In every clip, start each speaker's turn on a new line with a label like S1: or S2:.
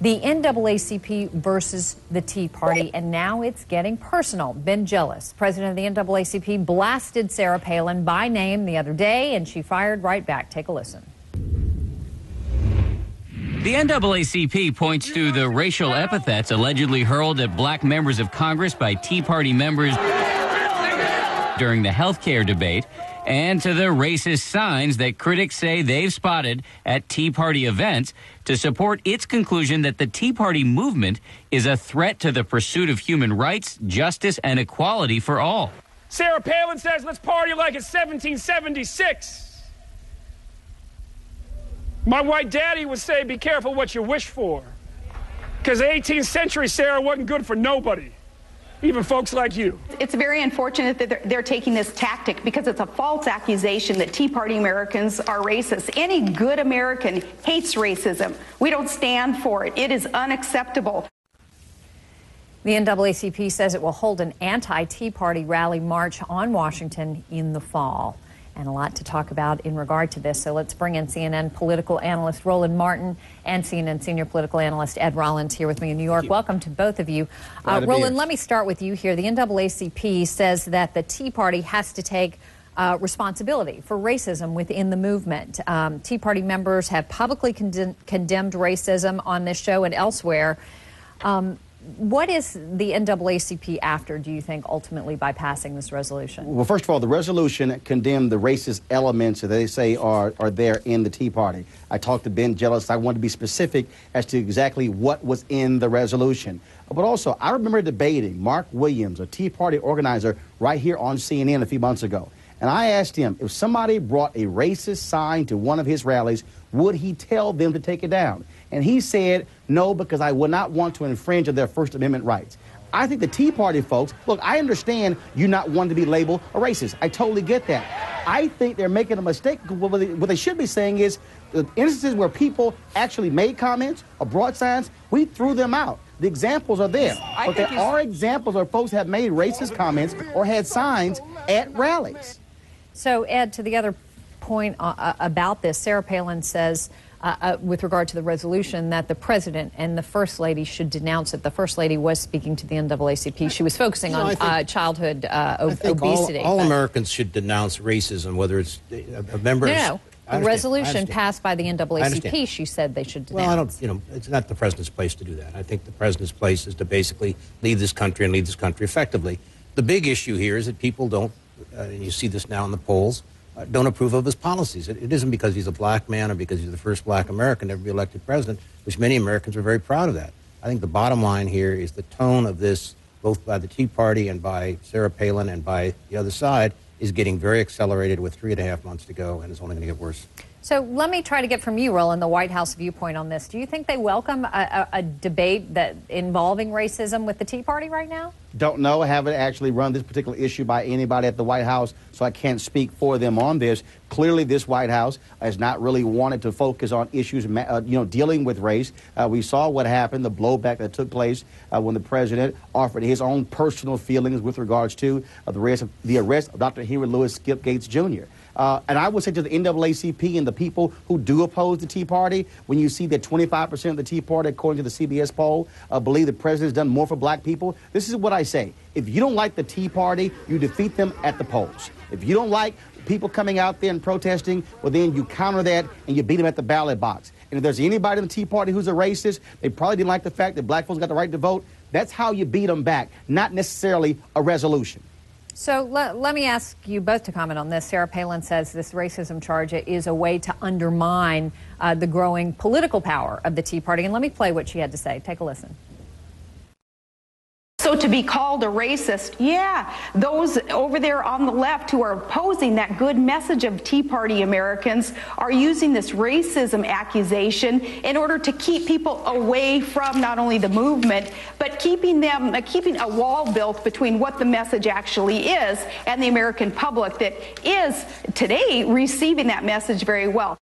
S1: The NAACP versus the Tea Party, and now it's getting personal. Ben Jealous, president of the NAACP, blasted Sarah Palin by name the other day, and she fired right back. Take a listen.
S2: The NAACP points to the racial epithets allegedly hurled at black members of Congress by Tea Party members during the health care debate, and to the racist signs that critics say they've spotted at Tea Party events to support its conclusion that the Tea Party movement is a threat to the pursuit of human rights, justice, and equality for all.
S3: Sarah Palin says, let's party like it's 1776. My white daddy would say, be careful what you wish for. Because the 18th century, Sarah, wasn't good for nobody. Even folks like you.
S4: It's very unfortunate that they're taking this tactic because it's a false accusation that Tea Party Americans are racist. Any good American hates racism. We don't stand for it. It is unacceptable.
S1: The NAACP says it will hold an anti-Tea Party rally march on Washington in the fall. And a lot to talk about in regard to this. So let's bring in CNN political analyst Roland Martin and CNN senior political analyst Ed Rollins here with me in New York. Welcome to both of you. Roland, let me start with you here. The NAACP says that the Tea Party has to take responsibility for racism within the movement. Tea Party members have publicly condemned racism on this show and elsewhere. What is the NAACP after, do you think, ultimately by passing this resolution?
S5: Well, first of all, the resolution condemned the racist elements that they say are there in the Tea Party. I talked to Ben Jealous. I wanted to be specific as to exactly what was in the resolution. But also, I remember debating Mark Williams, a Tea Party organizer, right here on CNN a few months ago. And I asked him, if somebody brought a racist sign to one of his rallies, would he tell them to take it down? And he said, no, because I would not want to infringe on their First Amendment rights. I think the Tea Party folks, look, I understand you not wanting to be labeled a racist. I totally get that. I think they're making a mistake. What they should be saying is the instances where people actually made comments or brought signs, we threw them out. The examples are there. But there are examples where folks have made racist comments or had signs at rallies.
S1: So, Ed, to the other point about this, Sarah Palin says, with regard to the resolution, that the president and the first lady should denounce it. The first lady was speaking to the NAACP. She was focusing on childhood obesity.
S6: All Americans should denounce racism, whether it's a member.
S1: No, the resolution passed by the NAACP, she said they should denounce.
S6: Well, it's not the president's place to do that. I think the president's place is to basically lead this country and lead this country effectively. The big issue here is that people don't, and you see this now in the polls, don't approve of his policies. It isn't because he's a black man or because he's the first black American to ever be elected president, which many Americans are very proud of that. I think the bottom line here is the tone of this, both by the Tea Party and by Sarah Palin and by the other side, is getting very accelerated with 3.5 months to go, and it's only going to get worse.
S1: So let me try to get from you, Roland, the White House viewpoint on this. Do you think they welcome a debate that involving racism with the Tea Party right now?
S5: Don't know. I haven't actually run this particular issue by anybody at the White House, so I can't speak for them on this. Clearly, this White House has not really wanted to focus on issues, dealing with race. We saw what happened, the blowback that took place when the president offered his own personal feelings with regards to the arrest of Dr. Henry Louis Skip Gates Jr. And I would say to the NAACP and the people who do oppose the Tea Party, when you see that 25% of the Tea Party, according to the CBS poll, believe the president has done more for black people, this is what I say. If you don't like the Tea Party, you defeat them at the polls. If you don't like people coming out there and protesting, well, then you counter that and you beat them at the ballot box. And if there's anybody in the Tea Party who's a racist, they probably didn't like the fact that black folks got the right to vote. That's how you beat them back, not necessarily a resolution.
S1: So let me ask you both to comment on this. Sarah Palin says this racism charge is a way to undermine the growing political power of the Tea Party. And let me play what she had to say. Take a listen.
S4: So to be called a racist, yeah, those over there on the left who are opposing that good message of Tea Party Americans are using this racism accusation in order to keep people away from not only the movement, but keeping a wall built between what the message actually is and the American public that is today receiving that message very well.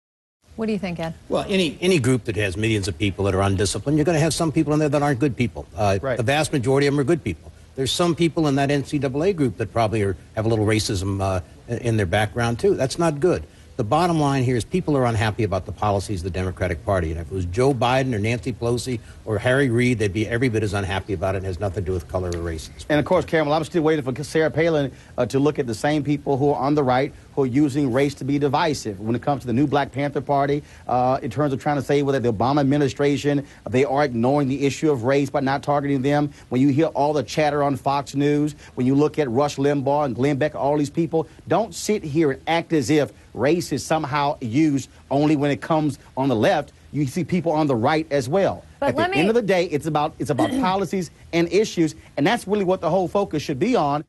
S1: What do you think, Ed?
S6: Well, any group that has millions of people that are undisciplined, you're going to have some people in there that aren't good people.
S5: Right.
S6: The vast majority of them are good people. There's some people in that NCAA group that probably have a little racism in their background, too. That's not good. The bottom line here is people are unhappy about the policies of the Democratic Party. And if it was Joe Biden or Nancy Pelosi or Harry Reid, they'd be every bit as unhappy about it, and has nothing to do with color or race.
S5: And, of course, Campbell, I'm still waiting for Sarah Palin to look at the same people who are on the right who are using race to be divisive when it comes to the new Black Panther Party, in terms of trying to say whether the Obama administration, they are ignoring the issue of race by not targeting them. When you hear all the chatter on Fox News, when you look at Rush Limbaugh and Glenn Beck, all these people, don't sit here and act as if race is somehow used only when it comes on the left. You see people on the right as well.
S1: But
S5: at the end of the day, it's about policies and issues, and that's really what the whole focus should be on.